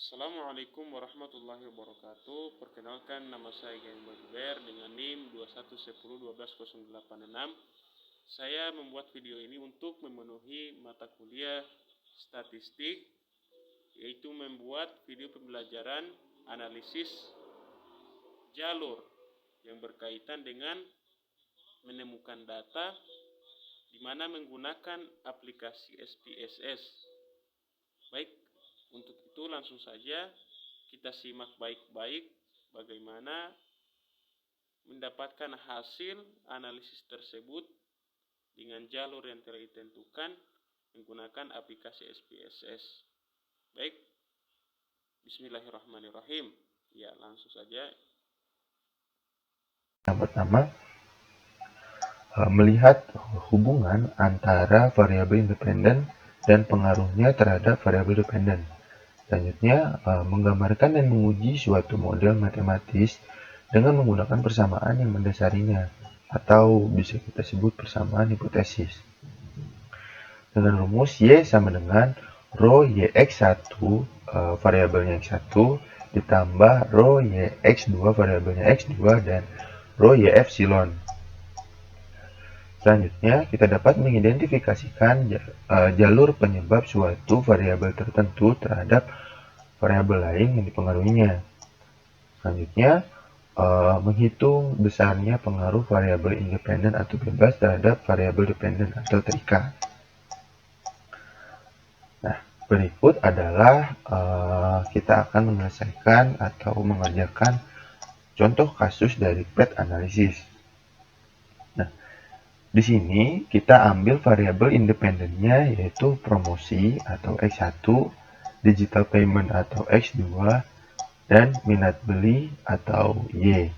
Assalamualaikum warahmatullahi wabarakatuh. Perkenalkan, nama saya Geng Baduber dengan NIM 2110120806. Saya membuat video ini untuk memenuhi mata kuliah statistik, yaitu membuat video pembelajaran analisis jalur yang berkaitan dengan menemukan data di mana menggunakan aplikasi SPSS. Baik, untuk itu langsung saja kita simak baik-baik bagaimana mendapatkan hasil analisis tersebut dengan jalur yang telah ditentukan menggunakan aplikasi SPSS. Baik, bismillahirrahmanirrahim. Ya, langsung saja. Yang pertama, melihat hubungan antara variabel independen dan pengaruhnya terhadap variabel dependen. Selanjutnya, menggambarkan dan menguji suatu model matematis dengan menggunakan persamaan yang mendasarinya, atau bisa kita sebut persamaan hipotesis. Dengan rumus Y sama dengan rho YX1, variabelnya X1, ditambah rho YX2, variabelnya X2, dan rho Y epsilon. Selanjutnya, kita dapat mengidentifikasikan jalur penyebab suatu variabel tertentu terhadap variabel lain yang dipengaruhinya. Selanjutnya, menghitung besarnya pengaruh variabel independen atau bebas terhadap variabel dependen atau terikat. Nah, berikut adalah kita akan menyelesaikan atau mengerjakan contoh kasus dari PET analisis. Nah, di sini kita ambil variabel independennya yaitu promosi atau X1, digital payment atau X2, dan minat beli atau Y.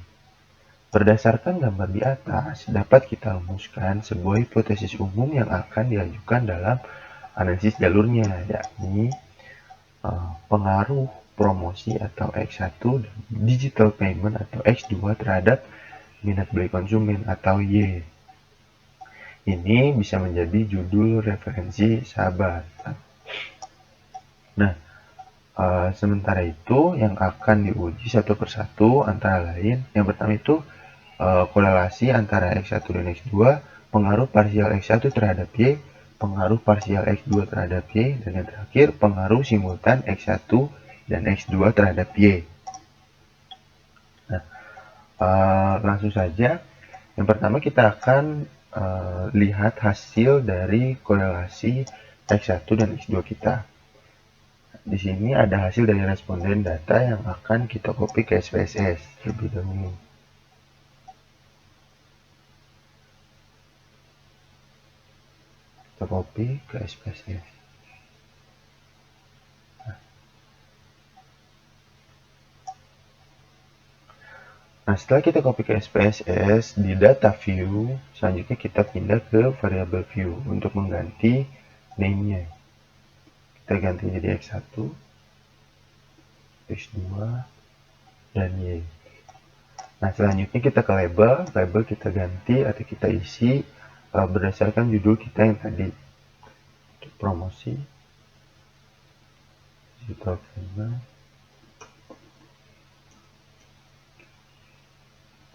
Berdasarkan gambar di atas, dapat kita rumuskan sebuah hipotesis umum yang akan diajukan dalam analisis jalurnya, yakni pengaruh promosi atau X1 dan digital payment atau X2 terhadap minat beli konsumen atau Y. Ini bisa menjadi judul referensi sahabat. Nah, sementara itu yang akan diuji satu persatu antara lain, yang pertama itu korelasi antara X1 dan X2, pengaruh parsial X1 terhadap Y, pengaruh parsial X2 terhadap Y, dan yang terakhir pengaruh simultan X1 dan X2 terhadap Y. Nah, langsung saja. Yang pertama kita akan lihat hasil dari korelasi X1 dan X2 kita. Di sini ada hasil dari responden data yang akan kita copy ke SPSS terlebih dahulu. Kita copy ke SPSS. Nah, setelah kita copy ke SPSS, di data view, selanjutnya kita pindah ke variable view untuk mengganti name-nya. Kita ganti jadi X1, X2, dan Y. Nah, selanjutnya kita ke label kita ganti atau kita isi berdasarkan judul kita yang tadi. Untuk promosi, digital payment,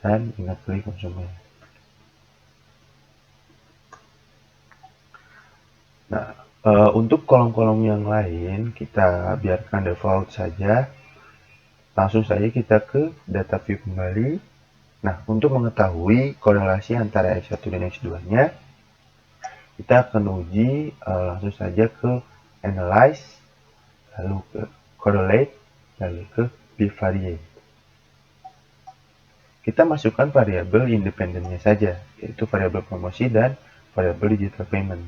dan ingat beli konsumen. Nah, untuk kolom-kolom yang lain kita biarkan default saja. Langsung saja kita ke data view kembali. Nah, untuk mengetahui korelasi antara X1 dan X2-nya, kita akan uji langsung saja ke analyze, lalu ke correlate, lalu ke bivariate. Kita masukkan variabel independennya saja, yaitu variabel promosi dan variabel digital payment.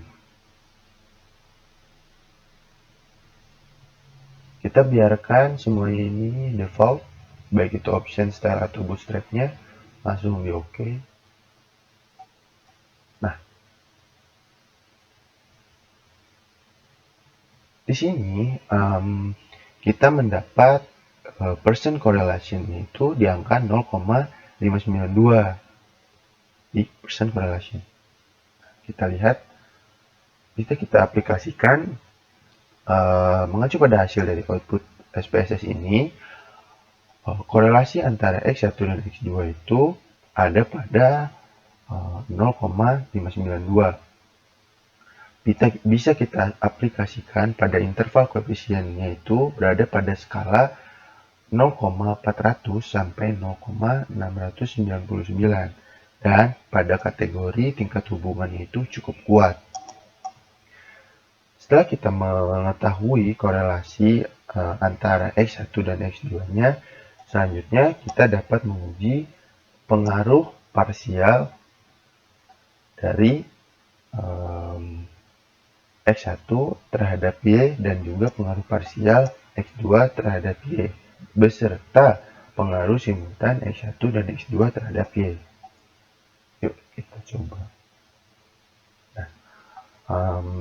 Kita biarkan semua ini default, baik itu option, style, atau bootstrap-nya, langsung di OK. Nah, di sini kita mendapat percent correlation itu di angka 0,592 di percent correlation. Kita lihat, kita aplikasikan mengacu pada hasil dari output SPSS ini, korelasi antara X1 dan X2 itu ada pada 0,592. Bisa kita aplikasikan pada interval koefisiennya itu berada pada skala 0,400 sampai 0,699 dan pada kategori tingkat hubungannya itu cukup kuat. Setelah kita mengetahui korelasi antara X1 dan X2-nya, selanjutnya kita dapat menguji pengaruh parsial dari X1 terhadap Y dan juga pengaruh parsial X2 terhadap Y, beserta pengaruh simultan X1 dan X2 terhadap Y. Yuk kita coba. Nah,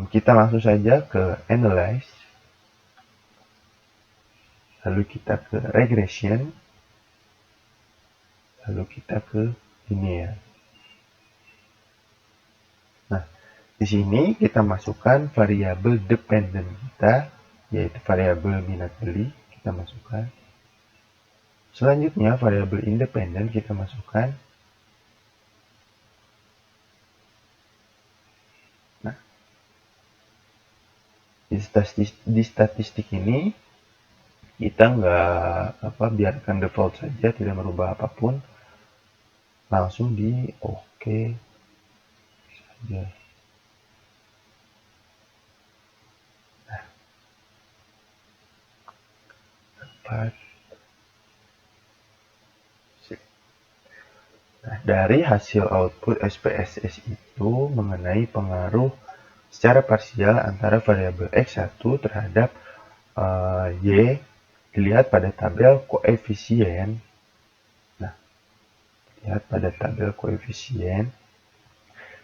kita langsung saja ke Analyze, lalu kita ke Regression, lalu kita ke Linear. Nah, di sini kita masukkan variabel dependent kita, yaitu variabel minat beli, kita masukkan. Selanjutnya variabel independen kita masukkan. Nah, di statistik ini kita biarkan default saja, tidak merubah apapun, langsung di oke saja. Nah, dapat. Nah, dari hasil output SPSS itu mengenai pengaruh secara parsial antara variabel X1 terhadap Y, dilihat pada tabel koefisien. Nah, lihat pada tabel koefisien,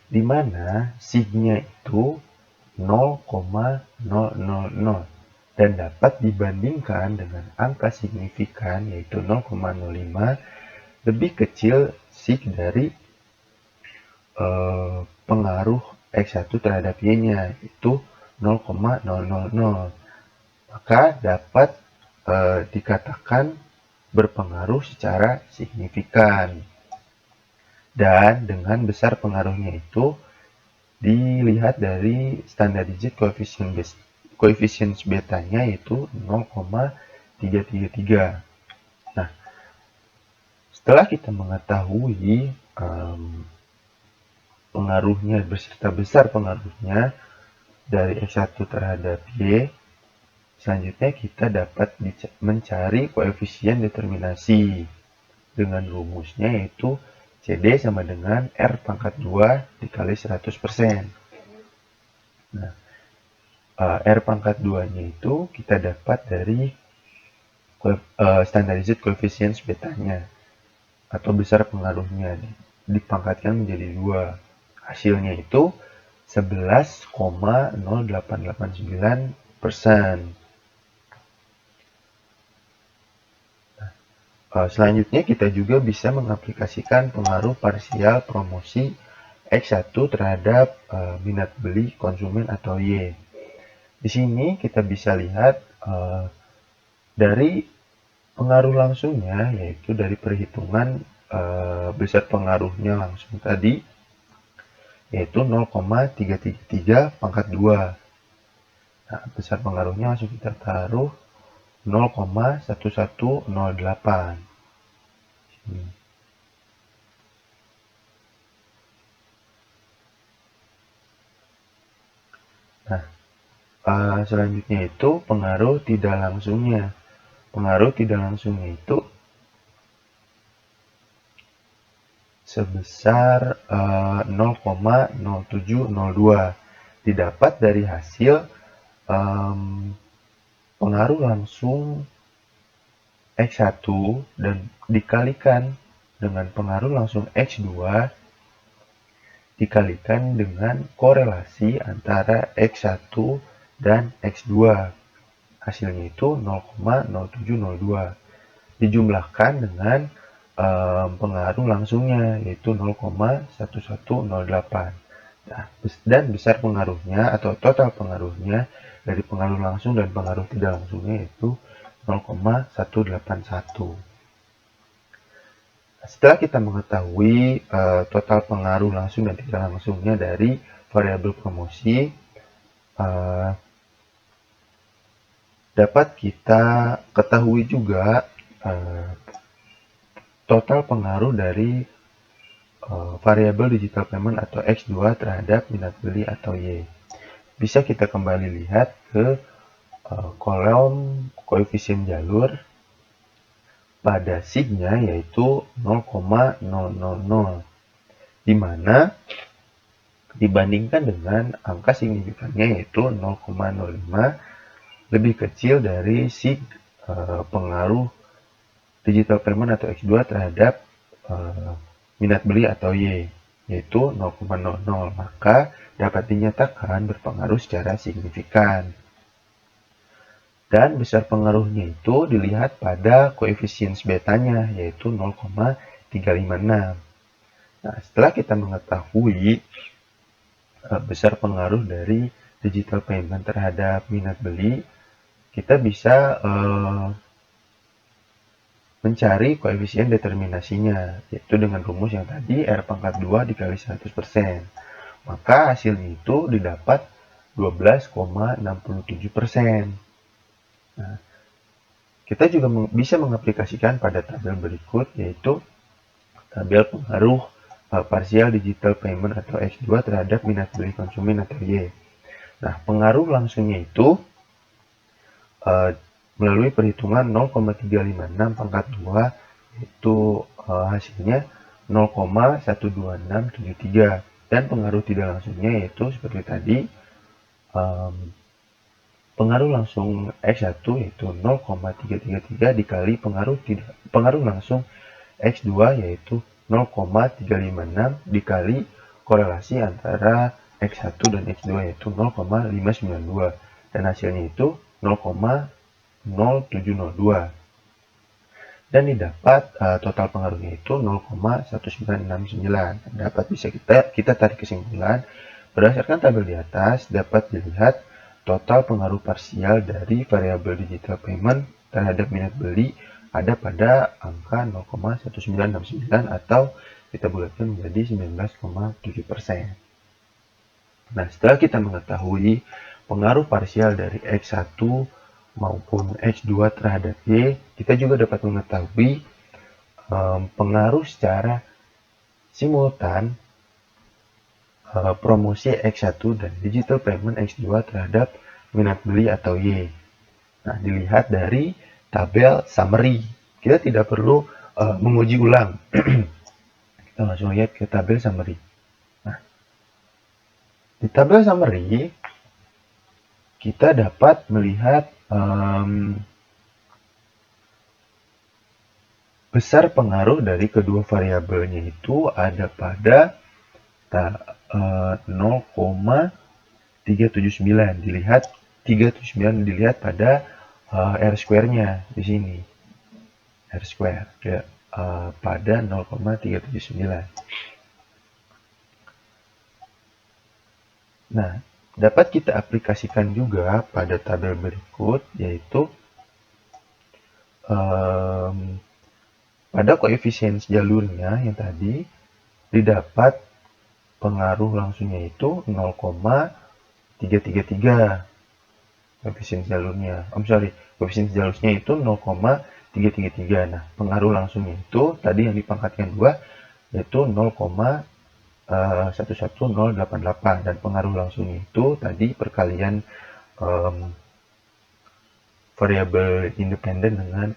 di mana signya itu 0,000 dan dapat dibandingkan dengan angka signifikan yaitu 0,05 lebih kecil sig dari pengaruh X1 terhadap Y-nya, yaitu 0,000. Maka dapat dikatakan berpengaruh secara signifikan. Dan dengan besar pengaruhnya itu dilihat dari standardized coefficient betanya yaitu 0,333. Nah, setelah kita mengetahui pengaruhnya beserta besar pengaruhnya dari X1 terhadap Y, selanjutnya kita dapat mencari koefisien determinasi dengan rumusnya yaitu CD sama dengan R pangkat 2 dikali 100%. Nah, R pangkat 2-nya itu kita dapat dari standardized coefficient betanya atau besar pengaruhnya dipangkatkan menjadi 2. Hasilnya itu 11,0889%. Selanjutnya kita juga bisa mengaplikasikan pengaruh parsial promosi X1 terhadap minat beli konsumen atau Y. Di sini kita bisa lihat dari pengaruh langsungnya, yaitu dari perhitungan besar pengaruhnya langsung tadi, yaitu 0,333 pangkat 2. Nah, besar pengaruhnya langsung kita taruh 0,1108. Nah, selanjutnya itu pengaruh tidak langsungnya. Pengaruh tidak langsungnya itu sebesar 0,0702 didapat dari hasil pengaruh langsung X1 dan dikalikan dengan pengaruh langsung X2 dikalikan dengan korelasi antara X1 dan X2. Hasilnya itu 0,0702 dijumlahkan dengan pengaruh langsungnya yaitu 0,1108. Nah, dan besar pengaruhnya atau total pengaruhnya dari pengaruh langsung dan pengaruh tidak langsungnya itu 0,181. Setelah kita mengetahui total pengaruh langsung dan tidak langsungnya dari variabel promosi, dapat kita ketahui juga total pengaruh dari variabel digital payment atau X2 terhadap minat beli atau Y. Bisa kita kembali lihat ke kolom koefisien jalur pada SIG-nya yaitu 0,000, di mana dibandingkan dengan angka signifikannya yaitu 0,05 lebih kecil dari SIG pengaruh digital payment atau X2 terhadap minat beli atau Y, yaitu 0,00, maka dapat dinyatakan berpengaruh secara signifikan. Dan besar pengaruhnya itu dilihat pada koefisien betanya, yaitu 0,356. Nah, setelah kita mengetahui besar pengaruh dari digital payment terhadap minat beli, kita bisa mencari koefisien determinasinya, yaitu dengan rumus yang tadi R pangkat 2 dikali 100%. Maka hasilnya itu didapat 12,67%. Nah, kita juga bisa mengaplikasikan pada tabel berikut, yaitu tabel pengaruh parsial digital payment atau X2 terhadap minat beli konsumen atau Y. Nah, pengaruh langsungnya itu melalui perhitungan 0,356 pangkat 2, yaitu hasilnya 0,12673. Dan pengaruh tidak langsungnya yaitu seperti tadi, pengaruh langsung X1 yaitu 0,333 dikali pengaruh langsung X2 yaitu 0,356 dikali korelasi antara X1 dan X2 yaitu 0,592, dan hasilnya itu 0,0702, dan didapat total pengaruhnya itu 0,1969. Dapat bisa kita tarik kesimpulan berdasarkan tabel di atas, dapat dilihat total pengaruh parsial dari variabel digital payment terhadap minat beli ada pada angka 0,1969 atau kita bulatkan menjadi 19,7%. Nah, setelah kita mengetahui pengaruh parsial dari X1 maupun X2 terhadap Y, kita juga dapat mengetahui pengaruh secara simultan promosi X1 dan digital payment X2 terhadap minat beli atau Y. Nah, dilihat dari tabel summary. Kita tidak perlu menguji ulang. Kita langsung lihat ke tabel summary. Nah, di tabel summary kita dapat melihat besar pengaruh dari kedua variabelnya itu ada pada 0,379. Dilihat 379 dilihat pada R square-nya di sini. R square ya, pada 0,379. Nah, dapat kita aplikasikan juga pada tabel berikut, yaitu pada koefisien jalurnya yang tadi didapat pengaruh langsungnya itu 0,333 koefisien jalurnya. Koefisien jalurnya itu 0,333. Nah, pengaruh langsungnya itu tadi yang dipangkatkan 2 yaitu 0,11088, dan pengaruh langsungnya itu tadi perkalian variabel independen dengan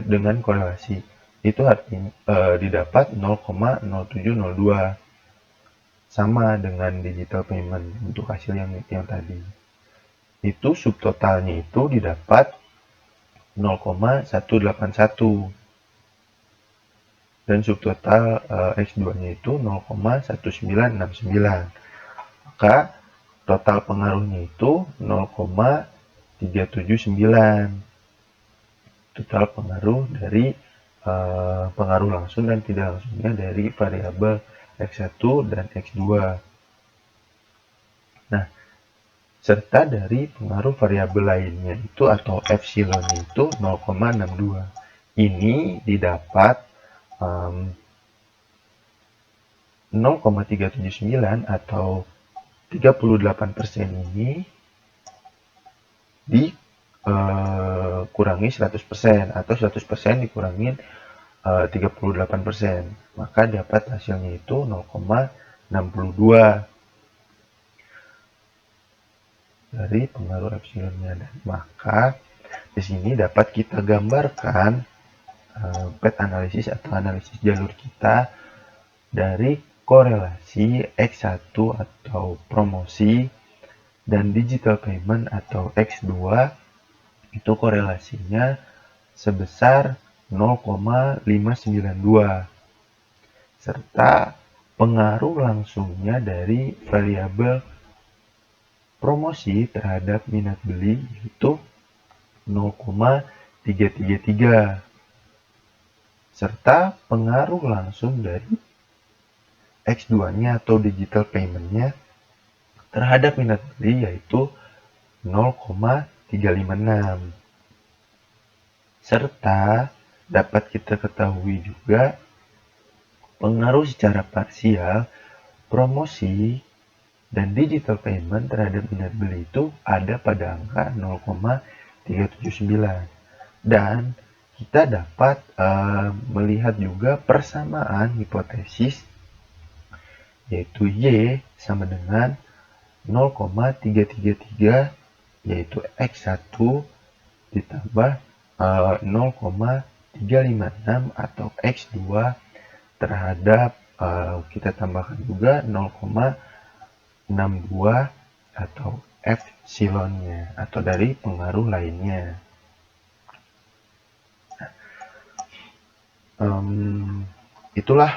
dengan korelasi itu artinya didapat 0,0702, sama dengan digital payment untuk hasil yang tadi. Itu subtotalnya itu didapat 0,181 dan subtotal X2-nya itu 0,1969. Maka total pengaruhnya itu 0,379. Total pengaruh dari pengaruh langsung dan tidak langsungnya dari variabel X1 dan X2. Nah, serta dari pengaruh variabel lainnya itu atau epsilon itu 0,62. Ini didapat 0,379 atau 38% ini dikurangi 100% atau 100% dikurangin 38%, maka dapat hasilnya itu 0,62 dari pengaruh epsilonnya. Dan maka di sini dapat kita gambarkan PET analisis atau analisis jalur kita dari korelasi X1 atau promosi dan digital payment atau X2 itu korelasinya sebesar 0,592 serta pengaruh langsungnya dari variabel promosi terhadap minat beli yaitu 0,333 serta pengaruh langsung dari X2-nya atau digital payment-nya terhadap minat beli yaitu 0,356 serta dapat kita ketahui juga pengaruh secara parsial promosi dan digital payment terhadap minat beli itu ada pada angka 0,379 dan kita dapat melihat juga persamaan hipotesis yaitu Y sama dengan 0,333 yaitu X1 ditambah 0,356 atau X2 terhadap kita tambahkan juga 0,62 atau epsilonnya atau dari pengaruh lainnya. Itulah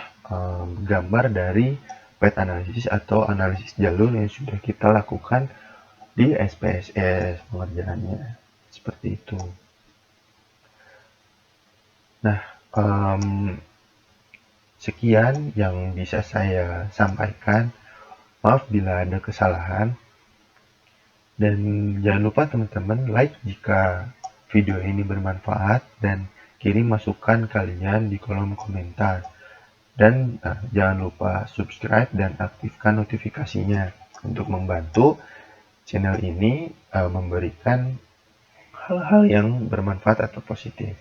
gambar dari PET analisis atau analisis jalur yang sudah kita lakukan di SPSS pengerjaannya seperti itu. Nah, sekian yang bisa saya sampaikan. Maaf bila ada kesalahan. Dan jangan lupa teman-teman like jika video ini bermanfaat dan kirim masukan kalian di kolom komentar. Dan jangan lupa subscribe dan aktifkan notifikasinya untuk membantu channel ini memberikan hal-hal yang bermanfaat atau positif.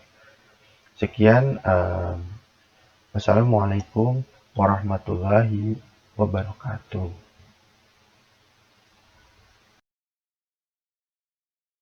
Sekian, wassalamualaikum warahmatullahi wabarakatuh.